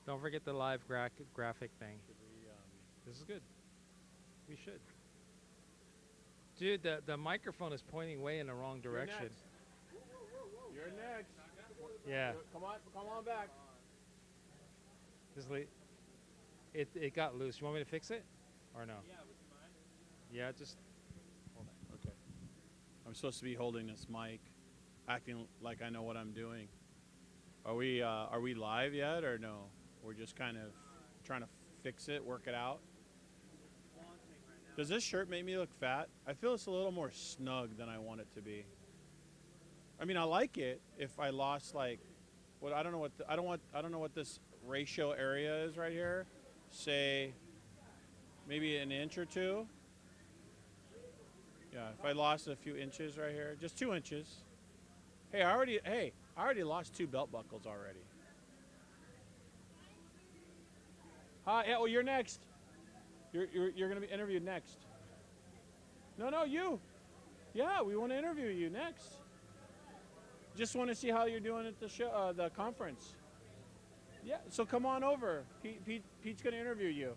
Don't forget the live graphic thing. This is good. We should. Dude, the microphone is pointing way in the wrong direction. You're next. Yeah. Come on back. Just it got loose. You want me to fix it? Or no? Yeah, would you mind? Yeah, just hold on. Okay. I'm supposed to be holding this mic, acting like I know what I'm doing. Are we live yet or no? We're just kind of trying to fix it, work it out. Does this shirt make me look fat? I feel it's a little more snug than I want it to be. I mean, I like it if I lost like what I don't know what this ratio area is right here. Say maybe an inch or two. Yeah, if I lost a few inches right here, just 2 inches. Hey, I already lost 2 belt buckles already. Hi, yeah, well, you're next. You're going to be interviewed next. No, you. Yeah, we want to interview you next. Just want to see how you're doing at the show, the conference. Yeah, so come on over. Pete's going to interview you.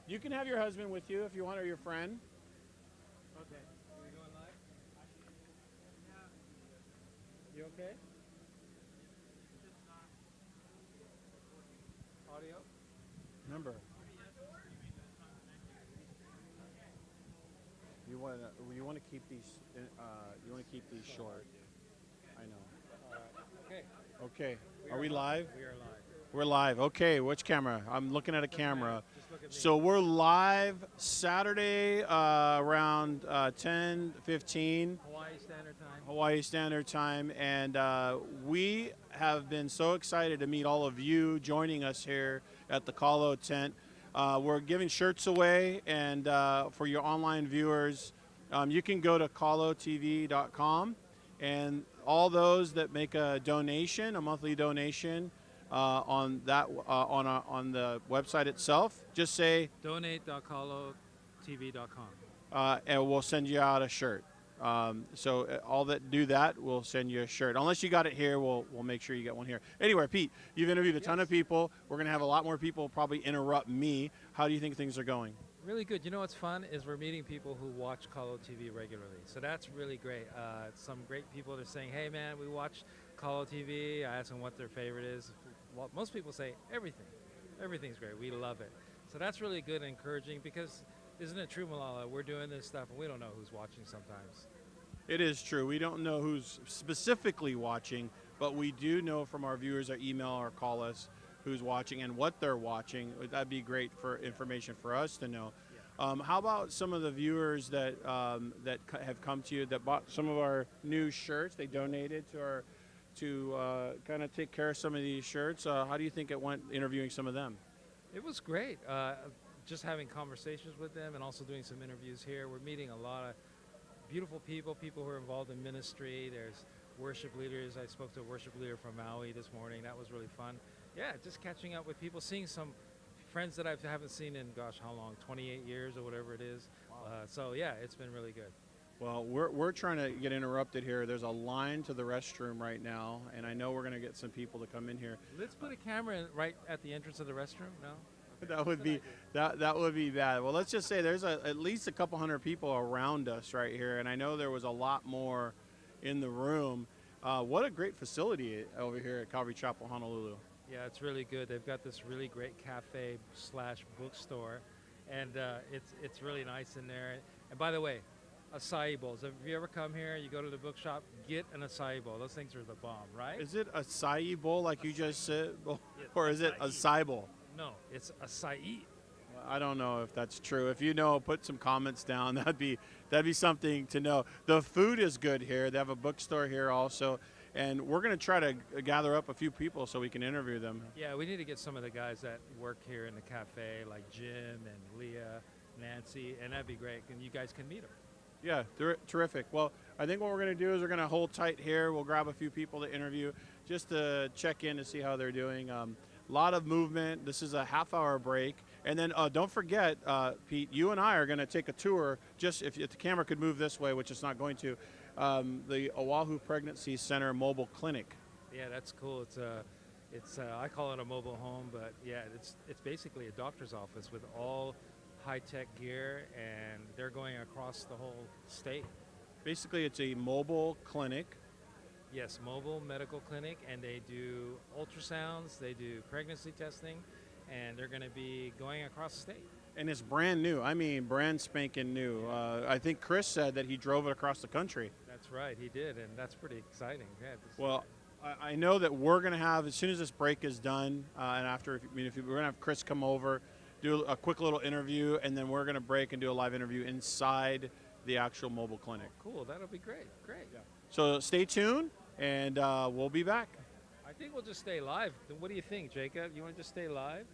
You can have your husband with you if you want, or your friend. Okay. Are we going live? You okay? Audio? Remember, you want to keep these short. I know. All right. Okay. Okay. Are we live? We are live. We're live. Okay. Which camera? I'm looking at a camera. Just look at me. So we're live Saturday around 10:15 Hawaii Standard Time. and we have been so excited to meet all of you joining us here at the Kalo tent. We're giving shirts away, and for your online viewers, you can go to kalotv.com, and all those that make a donation, a monthly donation, on the website itself, just say donate.kalotv.com. and we'll send you out a shirt. So all that do that, we'll send you a shirt. Unless you got it here, we'll make sure you get one here. Anyway, Pete, you've interviewed a ton of people. We're gonna have a lot more people probably interrupt me. How do you think things are going? Really good. You know what's fun is we're meeting people who watch Kalo TV regularly. So that's really great. Some great people that are saying, hey man, we watch Kalo TV. I ask them what their favorite is. Well, most people say everything. Everything's great. We love it. So that's really good and encouraging because isn't it true, Malala? We're doing this stuff and we don't know who's watching sometimes. It is true. We don't know who's specifically watching, but we do know from our viewers that email or call us who's watching and what they're watching. That'd be great for information for us to know. Yeah. How about some of the viewers that have come to you that bought some of our new shirts? They donated to kind of take care of some of these shirts. How do you think it went interviewing some of them? It was great. Just having conversations with them and also doing some interviews here. We're meeting a lot of beautiful people who are involved in ministry. There's worship leaders. I spoke to a worship leader from Maui this morning. That was really fun. Yeah, just catching up with people, seeing some friends that I haven't seen in, gosh, how long, 28 years or whatever it is. Wow. So yeah, it's been really good. Well, we're trying to get interrupted here. There's a line to the restroom right now, and I know we're going to get some people to come in here. Let's put a camera right at the entrance of the restroom, no? That would be that would be bad. Well, let's just say there's at least a couple hundred people around us right here, and I know there was a lot more in the room. What a great facility over here at Calvary Chapel, Honolulu. Yeah, it's really good. They've got this really great cafe / bookstore, and it's really nice in there. And by the way, acai bowls. If you ever come here, you go to the bookshop, get an acai bowl. Those things are the bomb, right? Is it acai bowl like you just said, Yes, or is it acai bowl? No, it's acai. I don't know if that's true. If you know, put some comments down. That'd be something to know. The food is good here. They have a bookstore here also, and we're going to try to gather up a few people so we can interview them. Yeah, we need to get some of the guys that work here in the cafe, like Jim and Leah, Nancy, and that'd be great. And you guys can meet them. Yeah, terrific. Well, I think what we're going to do is we're going to hold tight here. We'll grab a few people to interview just to check in to see how they're doing. A lot of movement. This is a half-hour break. And then don't forget, Pete, you and I are going to take a tour, just if the camera could move this way, which it's not going to, the Oahu Pregnancy Center Mobile Clinic. Yeah, that's cool. It's It's I call it a mobile home, but yeah, it's basically a doctor's office with all high-tech gear, and they're going across the whole state. Basically, it's a mobile clinic. Yes, mobile medical clinic, and they do ultrasounds, they do pregnancy testing, and they're going to be going across the state. And it's brand new. I mean, brand spanking new. I think Chris said that he drove it across the country. That's right, he did, and that's pretty exciting. Yeah, Well, I know that we're going to have, as soon as this break is done, and after, if we're going to have Chris come over, do a quick little interview, and then we're going to break and do a live interview inside the actual mobile clinic. cool, that'll be great. Great. Yeah. So stay tuned, and we'll be back. I think we'll just stay live. What do you think, Jacob? You want to just stay live?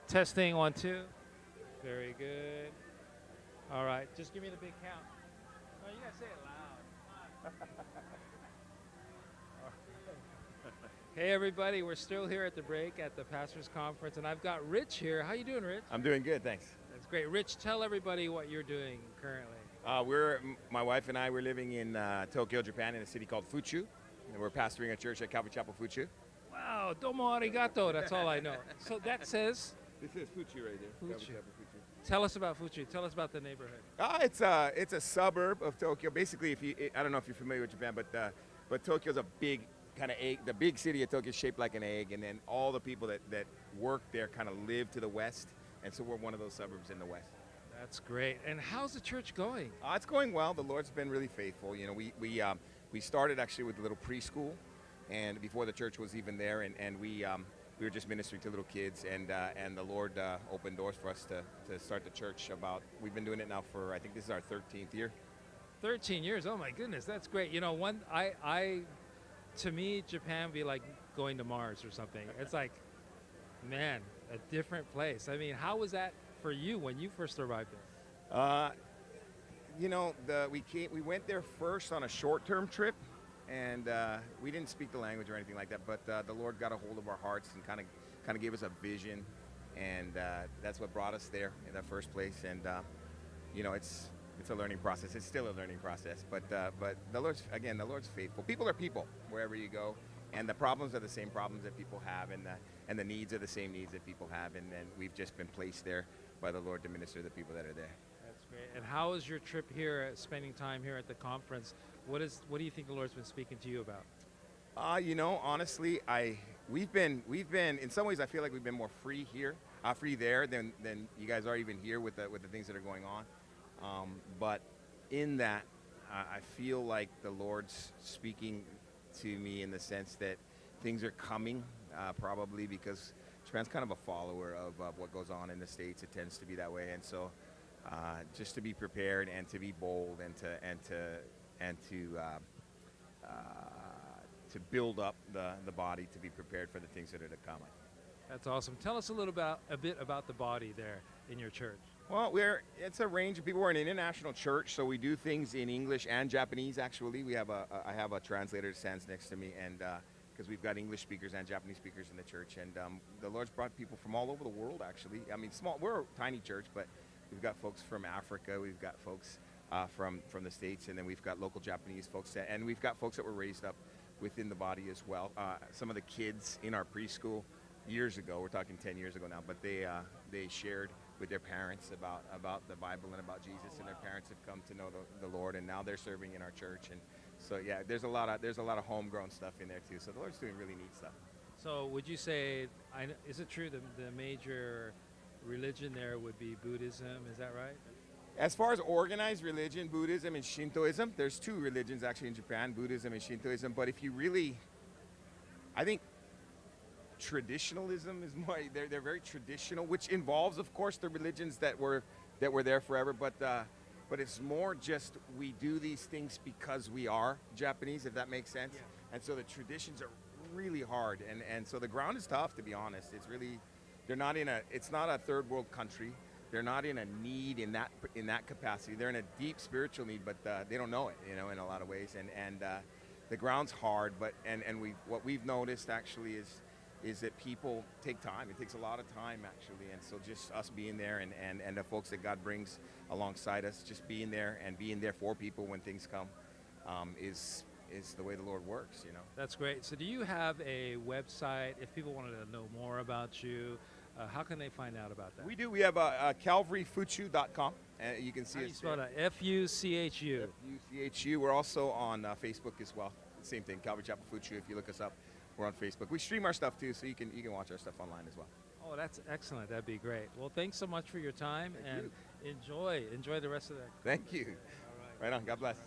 Testing 1, 2. Very good. All right, just give me the big count. No, you gotta say it loud. Hey everybody, we're still here at the break at the Pastors Conference, and I've got Rich here. How you doing, Rich? I'm doing good, thanks. That's great. Rich, tell everybody what you're doing currently. My wife and I, we're living in Tokyo, Japan, in a city called Fuchu, and we're pastoring a church at Calvary Chapel Fuchu. Wow, domo arigato. That's all I know. So that says, This is Fuchu right there. Fuchu. Calvary Chapel Fuchu. tell us about Fuchu. Tell us about the neighborhood. It's a suburb of Tokyo. Basically, I don't know if you're familiar with Japan, but Tokyo's a big kind of egg. The big city of Tokyo is shaped like an egg, and then all the people that work there kind of live to the west, and so we're one of those suburbs in the west. That's great. And how's the church going? It's going well. The Lord's been really faithful. You know, we started actually with a little preschool, and before the church was even there, and we were just ministering to little kids, and the Lord opened doors for us to start the church. We've been doing it now for, I think this is our 13th year. 13 years. Oh my goodness, that's great. You know, to me, Japan would be like going to Mars or something. It's like, man, a different place. I mean, how was that for you when you first arrived there? You know, we went there first on a short-term trip, and we didn't speak the language or anything like that. But the Lord got a hold of our hearts and kind of gave us a vision, and that's what brought us there in the first place. And you know, it's a learning process. It's still a learning process. But the Lord's faithful. People are people wherever you go, and the problems are the same problems that people have, and the needs are the same needs that people have, and we've just been placed there by the Lord to minister to the people that are there. That's great. And how is your trip here, spending time here at the conference? What do you think the Lord's been speaking to you about? You know, honestly, we've been in some ways I feel like we've been more free there than you guys are even here with the things that are going on. But in that, I feel like the Lord's speaking to me in the sense that things are coming, probably because Japan's kind of a follower of what goes on in the States. It tends to be that way, and so just to be prepared and to be bold and to build up the body to be prepared for the things that are to come. That's awesome. Tell us a bit about the body there in your church. Well, it's a range of people. We're an international church, so we do things in English and Japanese. Actually, I have a translator that stands next to me, and because we've got English speakers and Japanese speakers in the church, and the Lord's brought people from all over the world. Actually, I mean, we're a tiny church, but we've got folks from Africa, we've got folks from the States, and then we've got local Japanese folks, and we've got folks that were raised up within the body as well. Some of the kids in our preschool years ago, we're talking 10 years ago now, but they shared with their parents about the Bible and about Jesus, and their parents have come to know the Lord, and now they're serving in our church. And so yeah, there's a lot of homegrown stuff in there too. So the Lord's doing really neat stuff. So would you say, is it true the major religion there would be Buddhism? Is that right? As far as organized religion, Buddhism and Shintoism, there's two religions actually in Japan, Buddhism and Shintoism. But if you really, I think traditionalism is more, they're very traditional, which involves, of course, the religions that were there forever. But it's more just we do these things because we are Japanese, if that makes sense. Yeah. And so the traditions are really hard, and so the ground is tough, to be honest. It's really, it's not a third world country. They're not in a need in that capacity. They're in a deep spiritual need, but they don't know it, you know, in a lot of ways. And the ground's hard, but what we've noticed actually is that people take time. It takes a lot of time actually, and so just us being there and the folks that God brings alongside us, just being there and being there for people when things come, is the way the Lord works, you know. That's great. So do you have a website if people wanted to know more about you? How can they find out about that? We do. We have calvaryfuchu.com. You can see How do us. you spell there. that? F-U-C-H-U. F-U-C-H-U. We're also on Facebook as well. Same thing, Calvary Chapel Fuchu. If you look us up, we're on Facebook. We stream our stuff too, so you can watch our stuff online as well. Oh, that's excellent. That'd be great. Well, thanks so much for your time. Thank and enjoy the rest of the. Thank you. All right. Right on. God bless.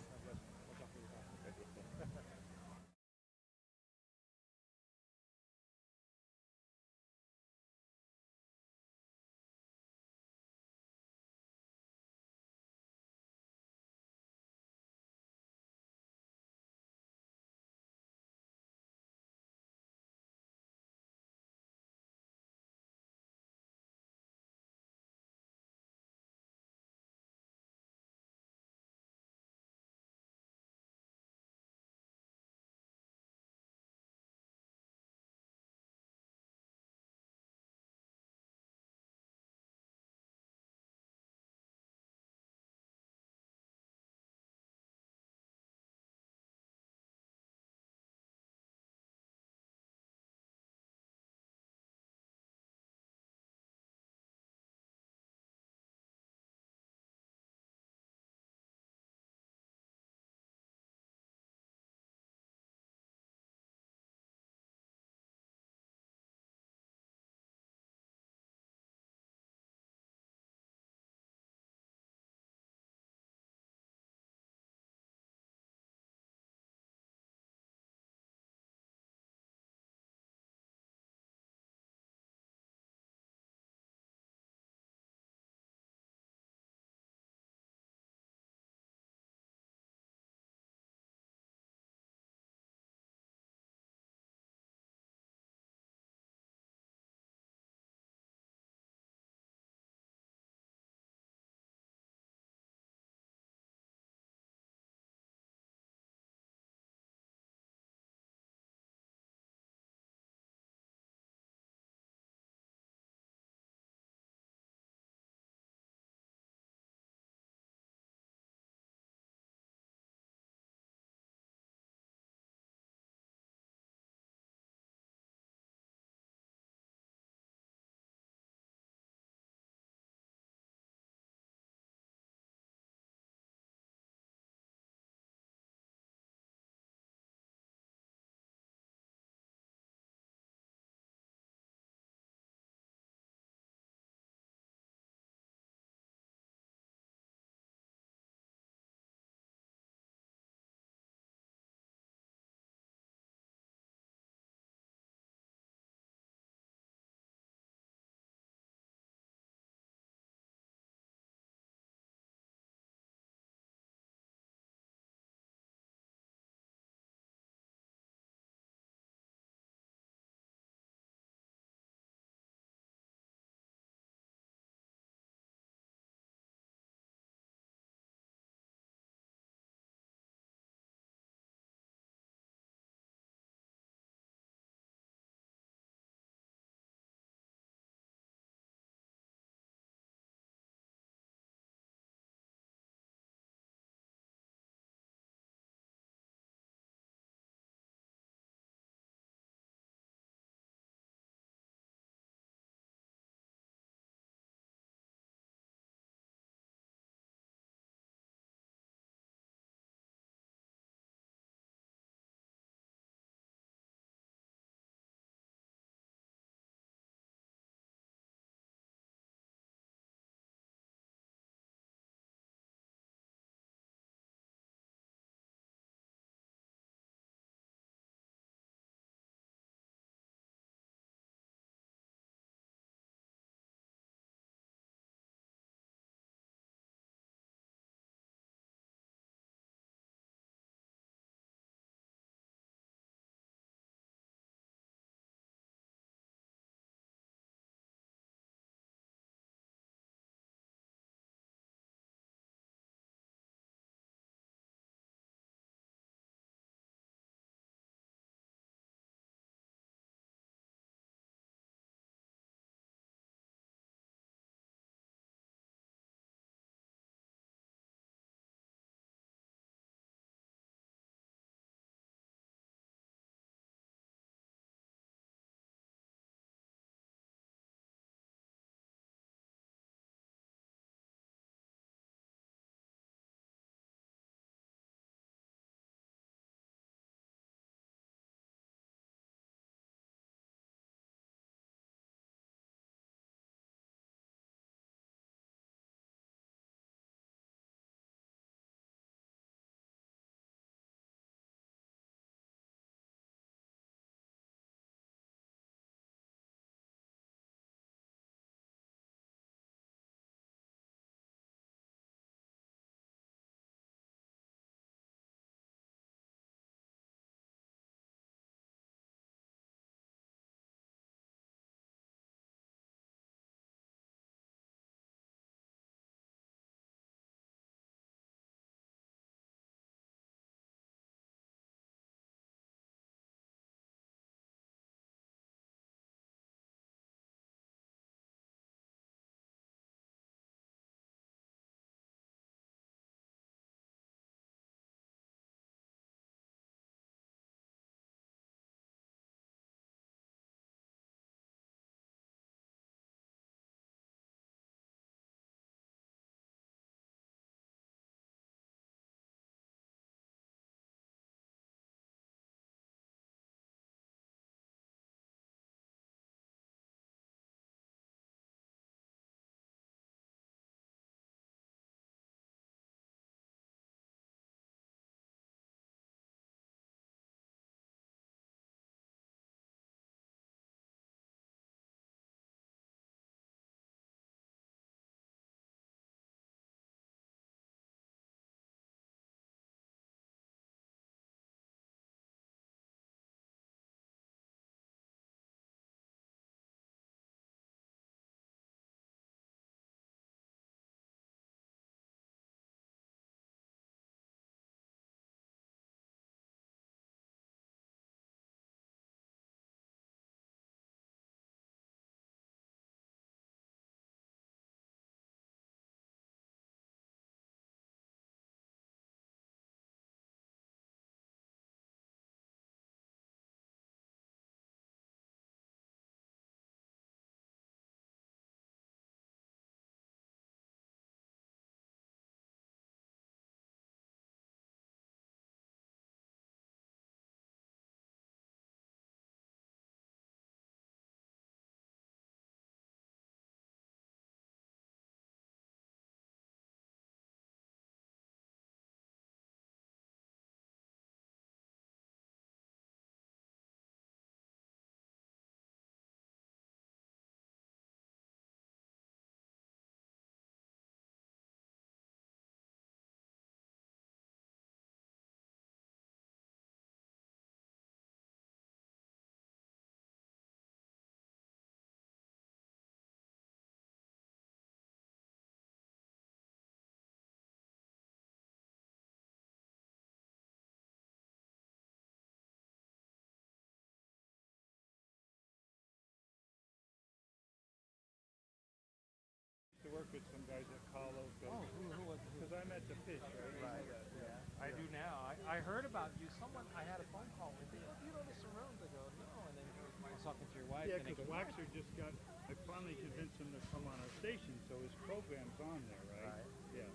I heard about you. I had a phone call with you. Oh, do you know the Sarones? I go, no. And then I was talking to your wife. Yeah, and they because go, Waxer just got, I finally convinced him to come on our station, so his program's on there, right? Right. Yeah.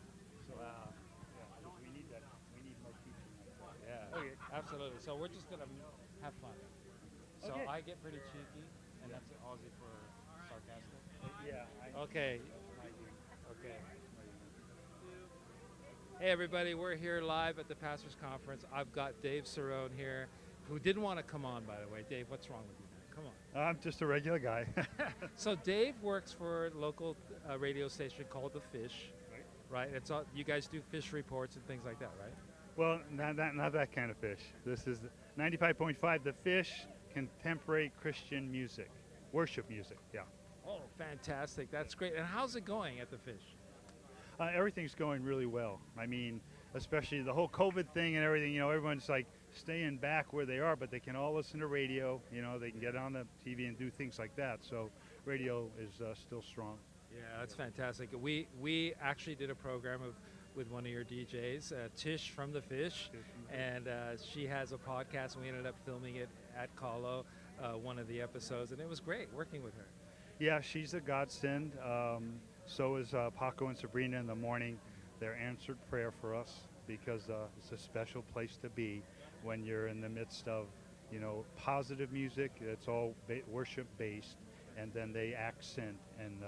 So, Wow. yeah, 'cause we need that. We need more teaching like that. Yeah. Okay. Absolutely. So we're just gonna have fun. So Okay. I get pretty cheeky, and that's Aussie for sarcastic. Yeah. Okay. I do. Okay. Hey everybody, we're here live at the Pastors Conference. I've got Dave Cerrone here, who didn't want to come on, by the way. Dave, what's wrong with you, man? Come on. I'm just a regular guy. So Dave works for a local radio station called The Fish, right? It's all, you guys do fish reports and things like that, right? Well, not that kind of fish. This is 95.5 The Fish, contemporary Christian music, worship music. Yeah. Oh, fantastic. That's great. And how's it going at The Fish? Everything's going really well. I mean, especially the whole COVID thing and everything, you know, everyone's like staying back where they are, but they can all listen to radio, you know, they can get on the TV and do things like that. So radio is still strong. Yeah, that's fantastic. We actually did a program with one of your DJs, Tish from The Fish, and she has a podcast, and we ended up filming it at Kahlo, one of the episodes, and it was great working with her. Yeah, she's a godsend. So is Paco and Sabrina in the morning. They're answered prayer for us because it's a special place to be when you're in the midst of, you know, positive music. It's all worship based, and then they accent and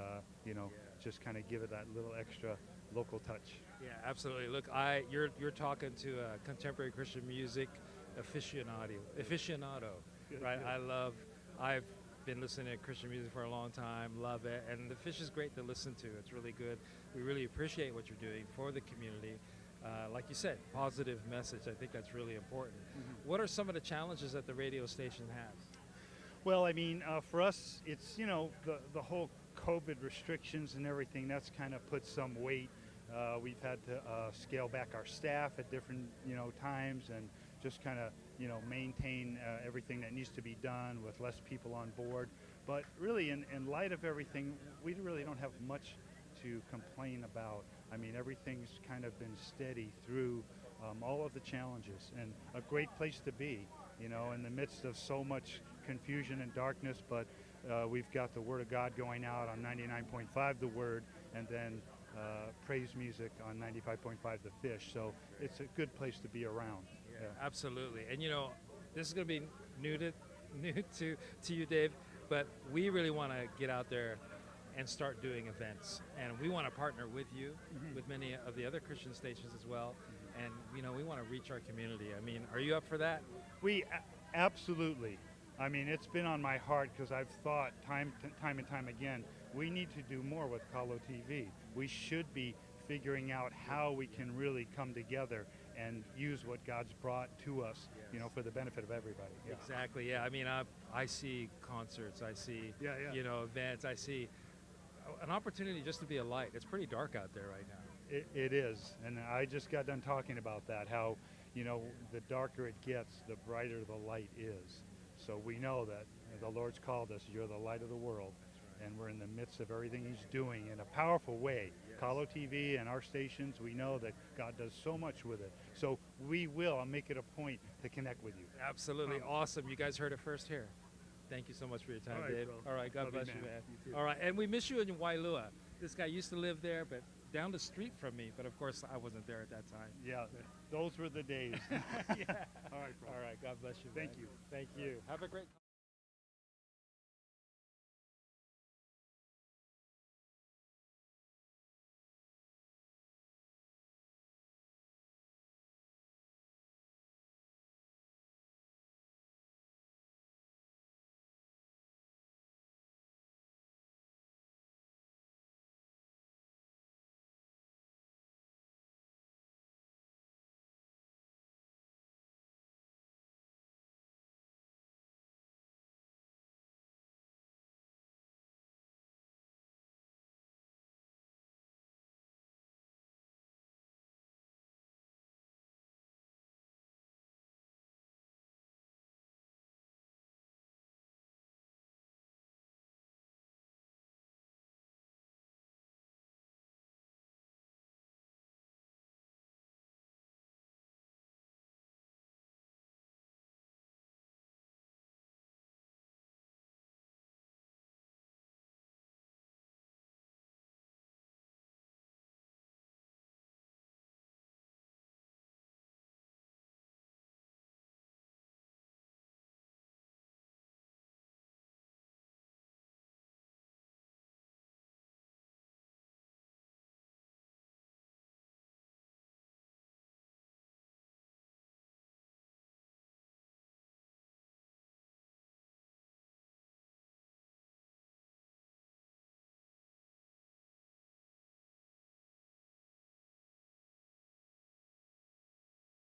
you know, just kind of give it that little extra local touch. Yeah, absolutely. Look, you're talking to a contemporary Christian music aficionado, right? I've been listening to Christian music for a long time, love it, and The Fish is great to listen to. It's really good. We really appreciate what you're doing for the community. Like you said, positive message. I think that's really important. What are some of the challenges that the radio station has? Well, I mean, for us, it's, you know, the whole COVID restrictions and everything, that's kind of put some weight. We've had to scale back our staff at different, you know, times and just kind of, you know, maintain everything that needs to be done with less people on board. But really, in light of everything, we really don't have much to complain about. I mean, everything's kind of been steady through all of the challenges, and a great place to be, you know, in the midst of so much confusion and darkness. But we've got the Word of God going out on 99.5 The Word, and then praise music on 95.5 The Fish. So it's a good place to be around. Yeah, absolutely. And you know, this is going to be new to you, Dave, but we really want to get out there and start doing events. And we want to partner with you, with many of the other Christian stations as well. And you know, we want to reach our community. I mean, are you up for that? We absolutely. I mean, it's been on my heart because I've thought time and time again, we need to do more with Kahlo TV. We should be figuring out how we can really come together and use what God's brought to us, you know, for the benefit of everybody. Yeah. Exactly. Yeah. I mean, I see concerts. I see, you know, events. I see an opportunity just to be a light. It's pretty dark out there right now. It is, and I just got done talking about that. How, you know, the darker it gets, the brighter the light is. So we know that the Lord's called us. You're the light of the world. And we're in the midst of everything he's doing in a powerful way. Kahlo TV and our stations, we know that God does so much with it. So we will make it a point to connect with you. Absolutely. Awesome. You guys heard it first here. Thank you so much for your time, All right, Dave. bro. All right. God Love bless you, you, man. man. You too. All right. And we miss you in Wailua. This guy used to live there, but down the street from me. But of course, I wasn't there at that time. Yeah, those were the days. Yeah. All right, bro. All right. God bless you. Thank man. you. Thank you. Have a great